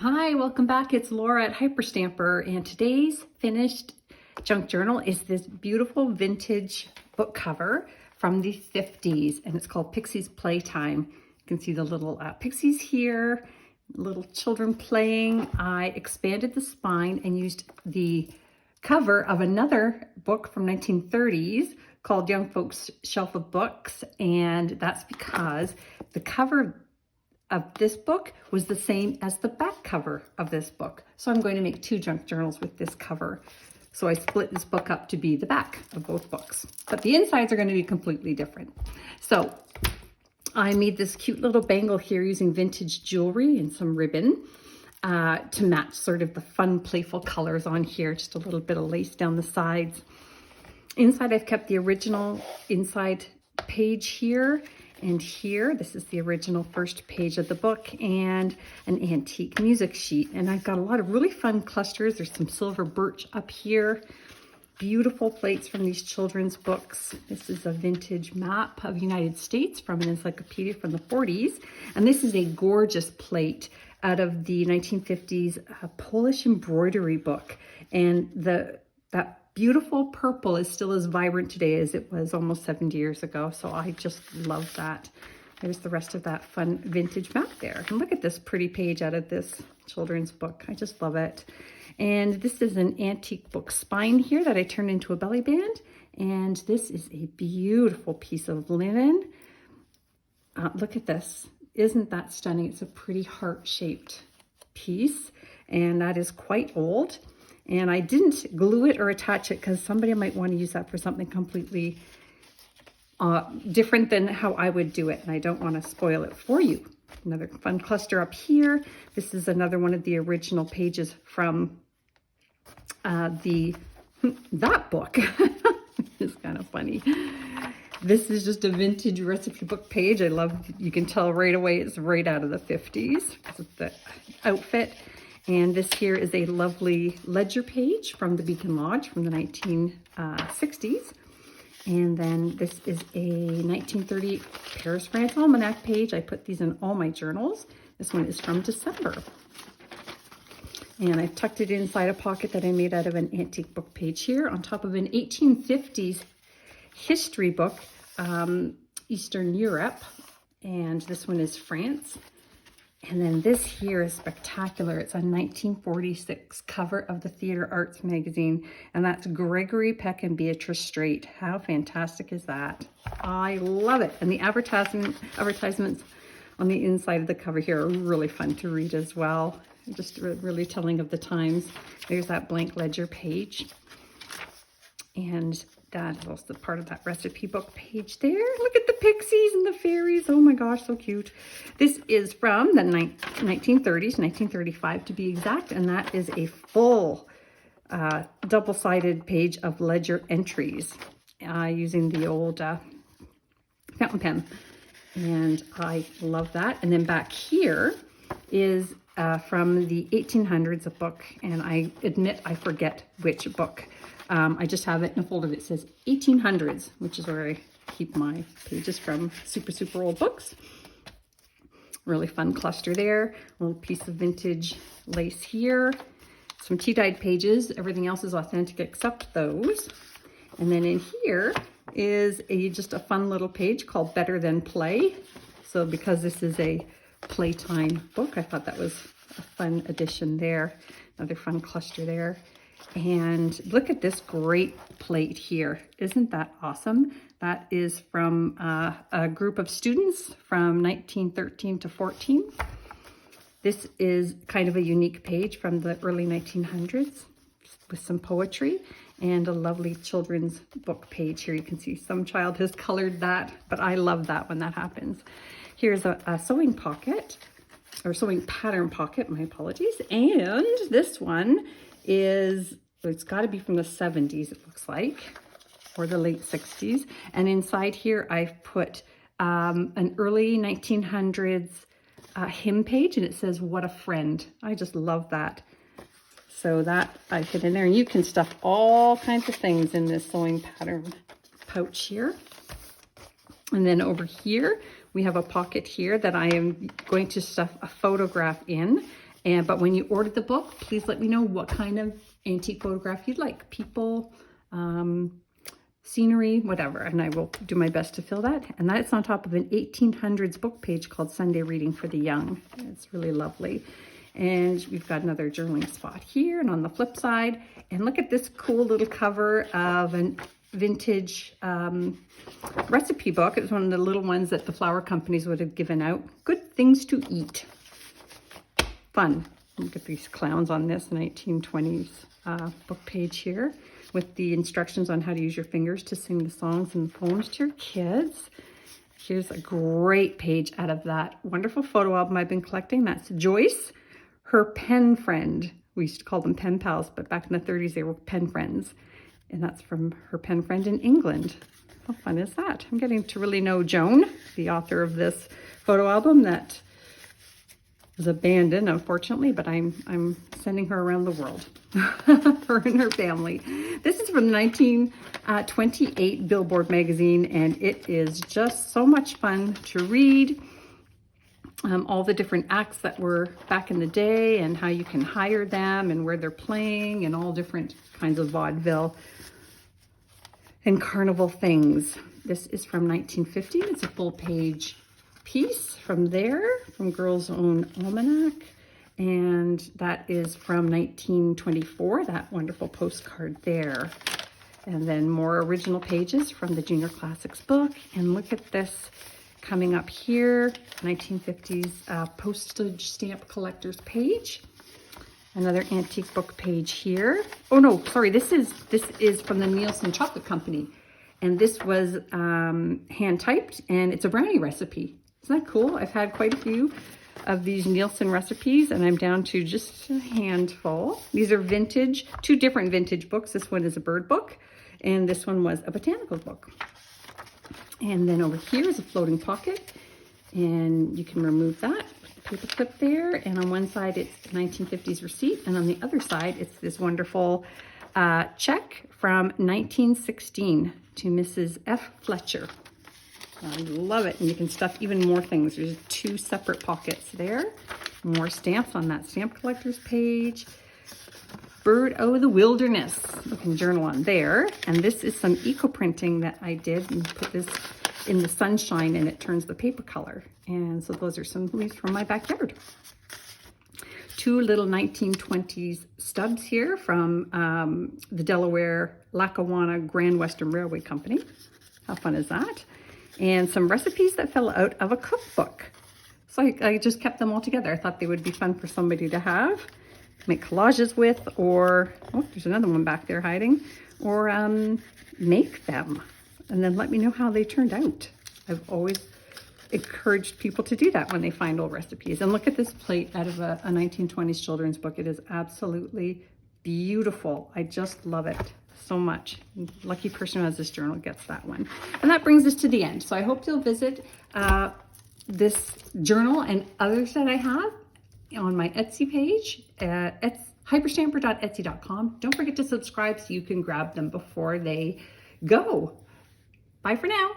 Hi, welcome back. It's Laura at Hyperstamper, and today's finished junk journal is this beautiful vintage book cover from the 50s, and it's called Pixie's Playtime. You can see the little pixies here, little children playing. I expanded the spine and used the cover of another book from 1930s called Young Folks' Shelf of Books, and that's because the cover of this book was the same as the back cover of this book. So I'm going to make two junk journals with this cover. So I split this book up to be the back of both books, but the insides are going to be completely different. So I made this cute little bangle here using vintage jewelry and some ribbon to match sort of the fun, playful colors on here. Just a little bit of lace down the sides. Inside, I've kept the original inside page here. And here, this is the original first page of the book and an antique music sheet. And I've got a lot of really fun clusters. There's some silver birch up here. Beautiful plates from these children's books. This is a vintage map of the United States from an encyclopedia from the 40s. And this is a gorgeous plate out of the 1950s Polish embroidery book. And that beautiful purple is still as vibrant today as it was almost 70 years ago. So I just love that. There's the rest of that fun vintage map there. And look at this pretty page out of this children's book. I just love it. And this is an antique book spine here that I turned into a belly band. And this is a beautiful piece of linen. Look at this. Isn't that stunning? It's a pretty heart-shaped piece. And that is quite old. And I didn't glue it or attach it because somebody might want to use that for something completely different than how I would do it. And I don't want to spoil it for you. Another fun cluster up here. This is another one of the original pages from that book. It's kind of funny. This is just a vintage recipe book page. I love, you can tell right away it's right out of the 50s because of the outfit. And this here is a lovely ledger page from the Beacon Lodge from the 1960s. And then this is a 1938 Paris, France Almanac page. I put these in all my journals. This one is from December. And I've tucked it inside a pocket that I made out of an antique book page here on top of an 1850s history book, Eastern Europe. And this one is France. And then this here is spectacular. It's a 1946 cover of the Theater Arts magazine, and that's Gregory Peck and Beatrice Straight. How fantastic is that? I love it. And the advertisements on the inside of the cover here are really fun to read as well. Just really telling of the times. There's that blank ledger page. And that is also part of that recipe book page there. Look at the pixies and the fairies. Oh my gosh, so cute. This is from the 1930s, 1935 to be exact. And that is a full double-sided page of ledger entries using the old fountain pen. And I love that. And then back here is from the 1800s, a book. And I admit I forget which book. I just have it in a folder that says 1800s, which is where I keep my pages from. Super, super old books. Really fun cluster there. A little piece of vintage lace here. Some tea-dyed pages. Everything else is authentic except those. And then in here is just a fun little page called Better Than Play. So because this is a playtime book, I thought that was a fun addition there. Another fun cluster there. And look at this great plate here. Isn't that awesome? That is from a group of students from 1913 to 14. This is kind of a unique page from the early 1900s with some poetry and a lovely children's book page here. You can see some child has colored that, but I love that when that happens. Here's a sewing pocket, or sewing pattern pocket, my apologies. And this one is, it's got to be from the 70s, it looks like, or the late 60s. And inside here, I've put an early 1900s hymn page, and it says, "What a Friend." I just love that. So that I put in there, and you can stuff all kinds of things in this sewing pattern pouch here. And then over here, we have a pocket here that I am going to stuff a photograph in. But when you order the book, please let me know what kind of antique photograph you'd like. People, scenery, whatever. And I will do my best to fill that. And that's on top of an 1800s book page called Sunday Reading for the Young. It's really lovely. And we've got another journaling spot here and on the flip side. And look at this cool little cover of an vintage recipe book. It was one of the little ones that the flower companies would have given out. Good things to eat. Fun. Look at these clowns on this 1920s book page here with the instructions on how to use your fingers to sing the songs and the poems to your kids. Here's a great page out of that wonderful photo album I've been collecting. That's Joyce, her pen friend. We used to call them pen pals, but back in the 30s they were pen friends. And that's from her pen friend in England. How fun is that? I'm getting to really know Joan, the author of this photo album that was abandoned, unfortunately, but I'm sending her around the world, her and her family. This is from the 1928 Billboard magazine, and it is just so much fun to read. All the different acts that were back in the day and how you can hire them and where they're playing and all different kinds of vaudeville and carnival things. This is from 1950. It's a full page piece from there, from Girls' Own Almanac. And that is from 1924, that wonderful postcard there. And then more original pages from the Junior Classics book. And look at this coming up here, 1950s postage stamp collector's page. Another antique book page here. Oh no, sorry, this is from the Nielsen Chocolate Company. And this was hand typed, and it's a brownie recipe. Isn't that cool? I've had quite a few of these Nielsen recipes, and I'm down to just a handful. These are vintage, two different vintage books. This one is a bird book, and this one was a botanical book. And then over here is a floating pocket, and you can remove that with the paper clip there. And on one side, it's the 1950s receipt, and on the other side, it's this wonderful check from 1916 to Mrs. F. Fletcher. I love it. And you can stuff even more things. There's two separate pockets there. More stamps on that stamp collector's page. Bird o' the Wilderness. You can journal on there. And this is some eco printing that I did and put this in the sunshine and it turns the paper color. And so those are some leaves from my backyard. Two little 1920s stubs here from the Delaware Lackawanna Grand Western Railway Company. How fun is that? And some recipes that fell out of a cookbook. So I just kept them all together. I thought they would be fun for somebody to have, make collages with, or, oh, there's another one back there hiding, or make them. And then let me know how they turned out. I've always encouraged people to do that when they find old recipes. And look at this plate out of a 1920s children's book. It is absolutely beautiful. I just love it so much. Lucky person who has this journal gets that one. And that brings us to the end. So I hope you'll visit this journal and others that I have on my Etsy page at hyperstamper.etsy.com. Don't forget to subscribe so you can grab them before they go. Bye for now.